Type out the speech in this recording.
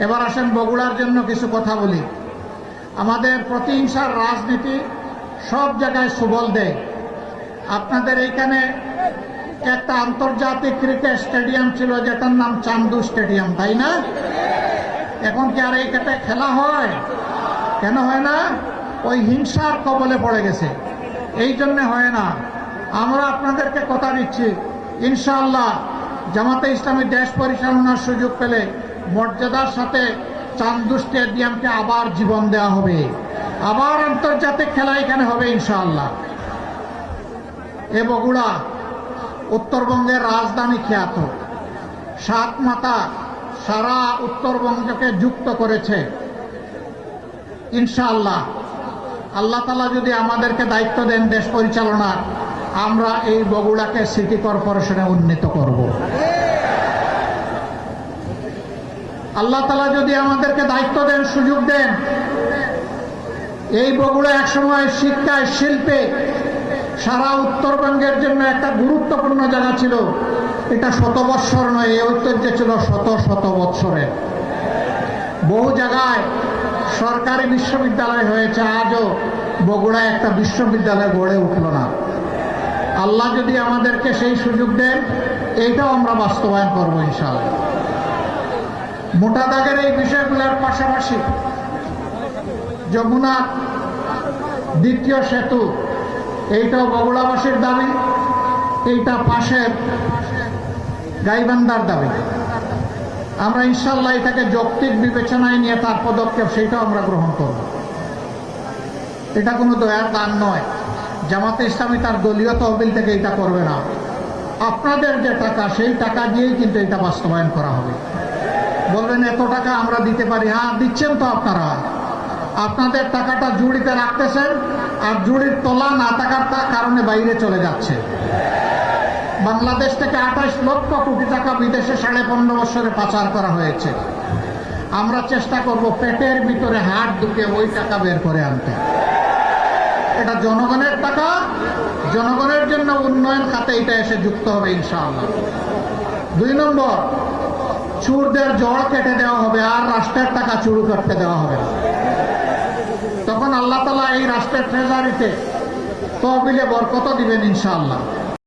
এবার আসেন বগুড়ার জন্য কিছু কথা বলি। আমাদের প্রতিহিংসার রাজনীতি সব জায়গায় সুবল দেয়। আপনাদের এইখানে একটা আন্তর্জাতিক ক্রিকেট স্টেডিয়াম ছিল যেটার নাম চান্দু স্টেডিয়াম, তাই না? এখন কি আর এইটাতে খেলা হয়? কেন হয় না? ওই হিংসার কবলে পড়ে গেছে, এই জন্য হয় না। আমরা আপনাদেরকে কথা দিচ্ছি, ইনশাআল্লাহ জামাতে ইসলামী দেশ পরিচালনার সুযোগ পেলে মর্যাদার সাথে চান্দু স্টেডিয়ামকে আবার জীবন দেওয়া হবে, আবার আন্তর্জাতিক খেলা এখানে হবে ইনশাআল্লাহ। এ বগুড়া উত্তরবঙ্গের রাজধানী খ্যাত, সাত মাতা সারা উত্তরবঙ্গকে যুক্ত করেছে। ইনশাআল্লাহ আল্লাহ তাআলা যদি আমাদেরকে দায়িত্ব দেন দেশ পরিচালনার, আমরা এই বগুড়াকে সিটি কর্পোরেশনে উন্নীত করব। আল্লাহ তাআলা যদি আমাদেরকে দায়িত্ব দেন, সুযোগ দেন, এই বগুড়া একসময় শিক্ষায় শিল্পে সারা উত্তরবঙ্গের জন্য একটা গুরুত্বপূর্ণ জায়গা ছিল। এটা 100 বৎসর নয়, এই ঐতিহ্য ছিল শত শত বৎসরের। বহু জায়গায় সরকারি বিশ্ববিদ্যালয় হয়েছে, আজও বগুড়ায় একটা বিশ্ববিদ্যালয় গড়ে উঠল না। আল্লাহ যদি আমাদেরকে সেই সুযোগ দেন, এইটাও আমরা বাস্তবায়ন করবো ইনশাআল্লাহ। মোটা দাগের এই বিষয়গুলোর পাশাপাশি যমুনা দ্বিতীয় সেতু, এইটাও বগুড়াবাসীর দাবি, এইটা পাশের গাইবান্ধার দাবি। আমরা ইনশাআল্লাহ এটাকে যৌক্তিক বিবেচনায় নিয়ে তার পদক্ষেপ সেইটাও আমরা গ্রহণ করব। এটা কোনো দয়ার দান নয়। জামাতে ইসলামী তার দলীয় তহবিল থেকে এটা করবে না। আপনাদের যে টাকা, সেই টাকা দিয়েই কিন্তু এটা বাস্তবায়ন করা হবে। বলবেন এত টাকা আমরা দিতে পারি, হ্যাঁ দিচ্ছেন তো আপনারা। আপনাদের টাকাটা জুড়িতে রাখতেছেন, আর জুড়ির তোলা না থাকার কারণে বাইরে চলে যাচ্ছে। বাংলাদেশ থেকে 28 লক্ষ কোটি টাকা বিদেশে 15.5 বছরে পাচার করা হয়েছে। আমরা চেষ্টা করব পেটের ভিতরে হাত ঢুকে ওই টাকা বের করে আনতে। এটা জনগণের টাকা, জনগণের জন্য উন্নয়ন খাতে এটা এসে যুক্ত হবে ইনশাআল্লাহ। 2 নম্বর, চোরদের জড় কেটে দেওয়া হবে, আর রাষ্ট্রের টাকা চুরি করতে দেওয়া হবে না। তখন আল্লাহ তাআলা এই রাষ্ট্রের ট্রেজারিতে তহবিলে বরকত দিবেন ইনশাআল্লাহ।